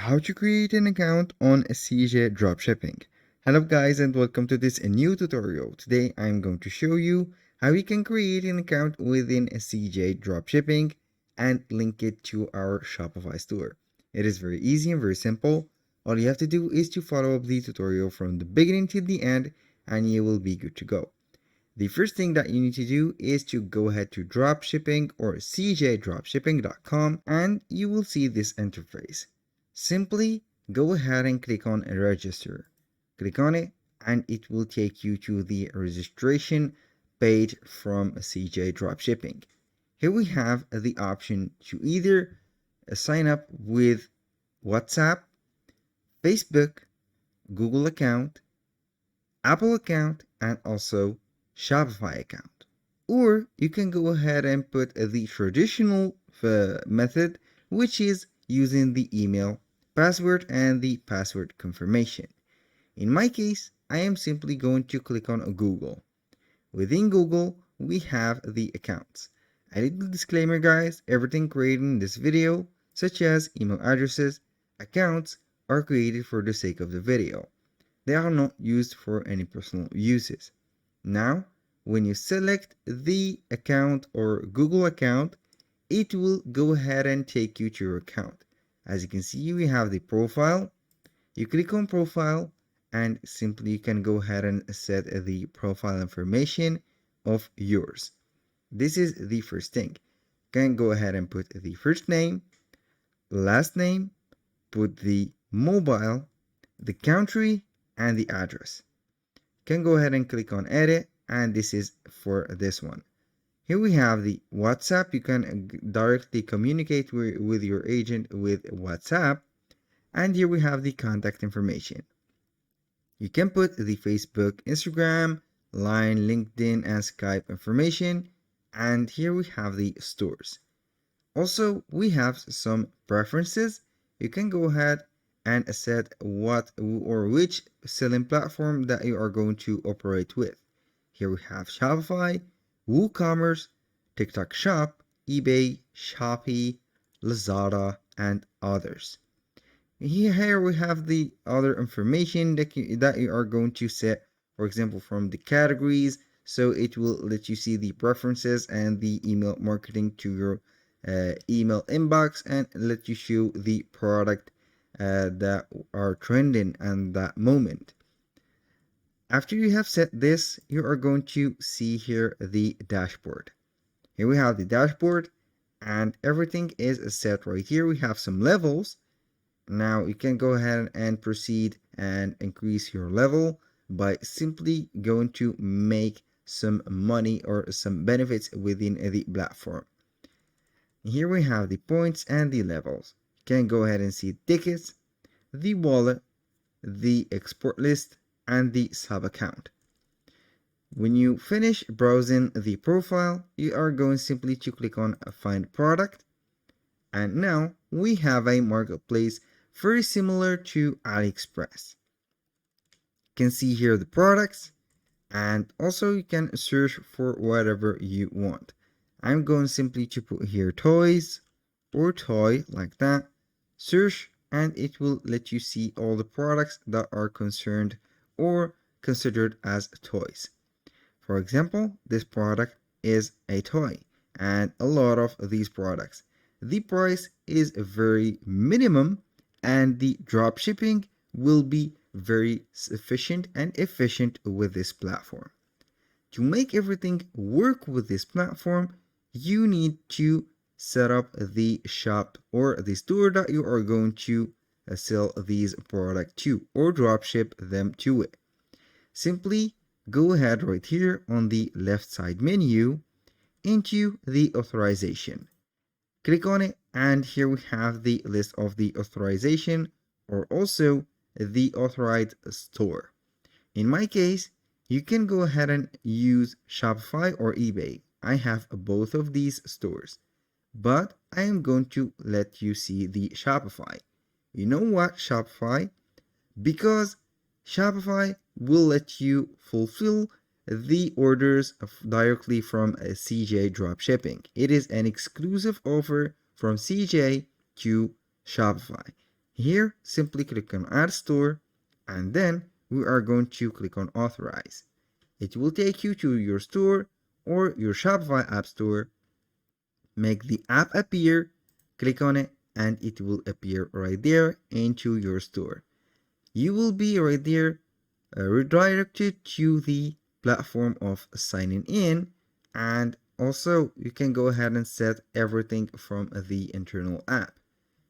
How to create an account on CJ Dropshipping. Hello guys and welcome to this new tutorial. Today I'm going to show you how you can create an account within CJ Dropshipping and link it to our Shopify store. It is very easy and very simple. All you have to do is to follow up the tutorial from the beginning to the end and you will be good to go. The first thing that you need to do is to go ahead to dropshipping or cjdropshipping.com and you will see this interface. Simply go ahead and click on register. Click on it and it will take you to the registration page from CJ Dropshipping. Here we have the option to either sign up with WhatsApp, Facebook, Google account, Apple account, and also Shopify account. Or you can go ahead and put the traditional method, which is using the email password and the password confirmation. In my case, I am simply going to click on Google. Within Google, we have the accounts. A little disclaimer guys, everything created in this video, such as email addresses, accounts, are created for the sake of the video. They are not used for any personal uses. Now, when you select the account or Google account, it will go ahead and take you to your account. As you can see, we have the profile. You click on profile and simply you can go ahead and set the profile information of yours. This is the first thing. You can go ahead and put the first name, last name, put the mobile, the country, and the address. You can go ahead and click on edit, and this is for this one. Here we have the WhatsApp. You can directly communicate with your agent with WhatsApp. And here we have the contact information. You can put the Facebook, Instagram, Line, LinkedIn, and Skype information. And here we have the stores. Also, we have some preferences. You can go ahead and set what or which selling platform that you are going to operate with. Here we have Shopify, WooCommerce, TikTok Shop, eBay, Shopee, Lazada, and others. Here we have the other information that you are going to set, for example, from the categories. So it will let you see the preferences and the email marketing to your email inbox and let you show the product that are trending at that moment. After you have set this, you are going to see here the dashboard. Here we have the dashboard and everything is set right here. We have some levels. Now you can go ahead and proceed and increase your level by simply going to make some money or some benefits within the platform. Here we have the points and the levels. You can go ahead and see tickets, the wallet, the export list, and the sub account. When you finish browsing the profile, you are going simply to click on find product. And now we have a marketplace very similar to AliExpress. You can see here the products and also you can search for whatever you want. I'm going simply to put here toys or toy like that, search, and it will let you see all the products that are concerned or considered as toys. For example, this product is a toy and a lot of these products. The price is very minimum and the drop shipping will be very sufficient and efficient with this platform. To make everything work with this platform, you need to set up the shop or the store that you are going to sell these products to or drop ship them to it. Simply go ahead right here on the left side menu into the authorization. Click on it and here we have the list of the authorization or also the authorized store. In my case, you can go ahead and use Shopify or eBay. I have both of these stores, but I am going to let you see the Shopify. You know what, Shopify? Because Shopify will let you fulfill the orders directly from CJ Dropshipping. It is an exclusive offer from CJ to Shopify. Here, simply click on Add Store, and then we are going to click on Authorize. It will take you to your store or your Shopify app store. Make the app appear, click on it, and it will appear right there into your store. You will be right there redirected to the platform of signing in, and also you can go ahead and set everything from the internal app.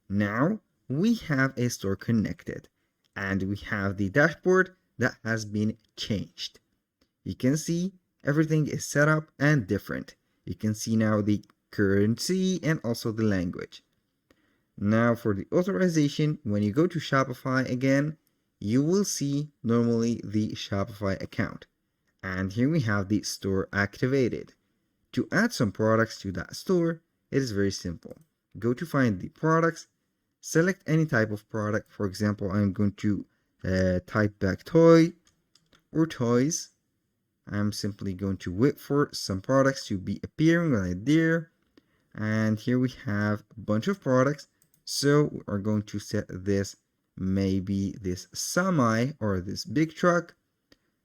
Now we have a store connected, and we have the dashboard that has been changed. You can see everything is set up and different. You can see now the currency and also the language. Now for the authorization, when you go to Shopify again, you will see normally the Shopify account. And here we have the store activated. To add some products to that store, it is very simple. Go to find the products, select any type of product. For example, I'm going to type back toy or toys. I'm simply going to wait for some products to be appearing right there. And here we have a bunch of products. So we are going to set this, maybe this semi or this big truck.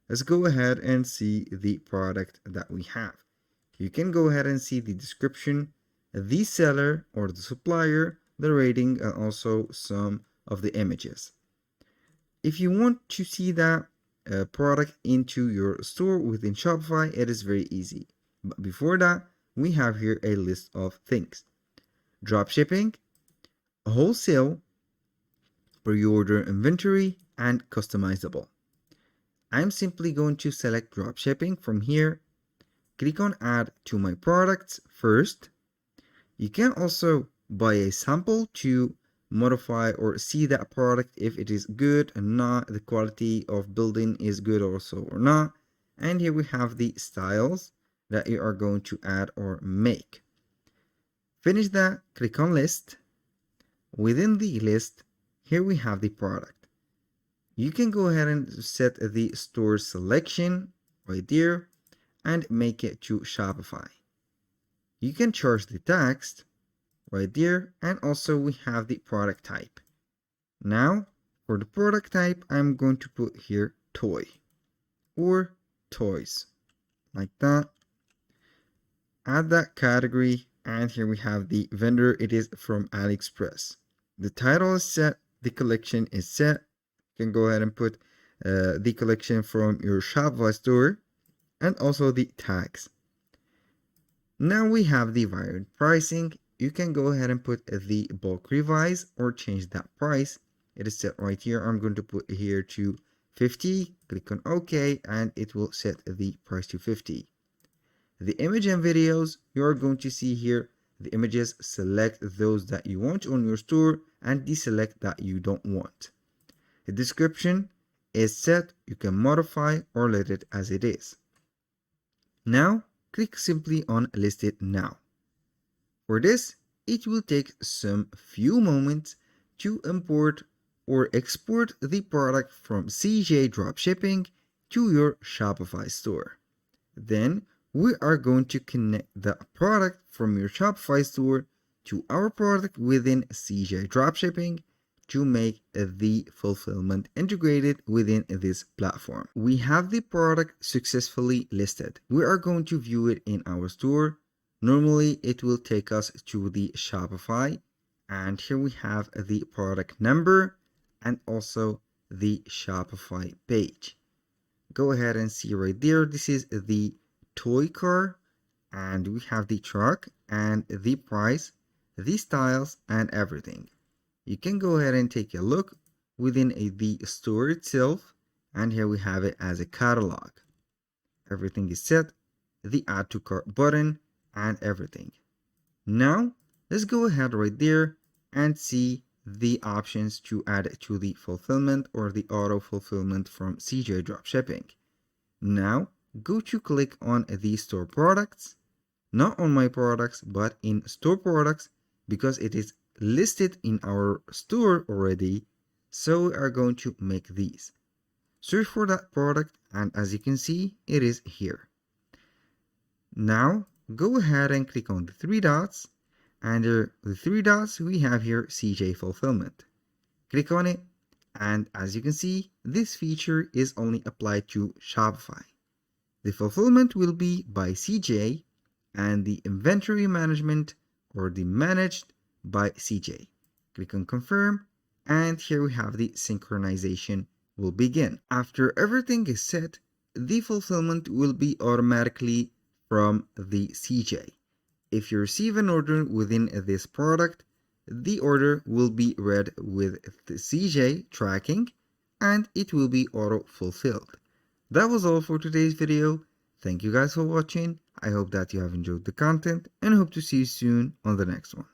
Let's go ahead and see the product that we have. You can go ahead and see the description, the seller or the supplier, the rating, and also some of the images. If you want to see that product into your store within Shopify, it is very easy. But before that, we have here a list of things: dropshipping, wholesale, pre-order inventory, and customizable. I'm simply going to select dropshipping from here. Click on add to my products first. You can also buy a sample to modify or see that product if it is good and not, the quality of building is good also or not. And here we have the styles that you are going to add or make. Finish that, click on list. Within the list, here we have the product. You can go ahead and set the store selection right there and make it to Shopify. You can charge the tax right there, and also we have the product type. Now for the product type, I'm going to put here toy or toys, like that. Add that category, and here we have the vendor. It is from AliExpress. The title is set, the collection is set. You can go ahead and put the collection from your Shopify store and also the tags. Now we have the variant pricing. You can go ahead and put the bulk revise or change that price. It is set right here. I'm going to put here to 50. Click on OK, and it will set the price to 50. The image and videos, you're going to see here the images. Select those that you want on your store and deselect that you don't want. The description is set. You can modify or let it as it is. Now click simply on list it now. For this, it will take some few moments to import or export the product from CJ Dropshipping to your Shopify store. Then we are going to connect the product from your Shopify store to our product within CJ Dropshipping to make the fulfillment integrated within this platform. We have the product successfully listed. We are going to view it in our store. Normally it will take us to the Shopify, and here we have the product number and also the Shopify page. Go ahead and see right there, this is the toy car, and we have the truck and the price, the styles, and everything. You can go ahead and take a look within the store itself, and here we have it as a catalog. Everything is set, the add to cart button, and everything. Now let's go ahead right there and see the options to add it to the fulfillment or the auto fulfillment from CJ Dropshipping. Now go to click on the store products, not on my products but in store products, because it is listed in our store already. So we are going to make these. Search for that product, and as you can see, it is here. Now go ahead and click on the three dots. Under the three dots, we have here CJ Fulfillment. Click on it, and as you can see, this feature is only applied to Shopify. The fulfillment will be by CJ and the inventory management or the managed by CJ. Click on confirm, and here we have the synchronization will begin. After everything is set, the fulfillment will be automatically from the CJ. If you receive an order within this product, the order will be read with the CJ tracking and it will be auto fulfilled. That was all for today's video. Thank you guys for watching. I hope that you have enjoyed the content and hope to see you soon on the next one.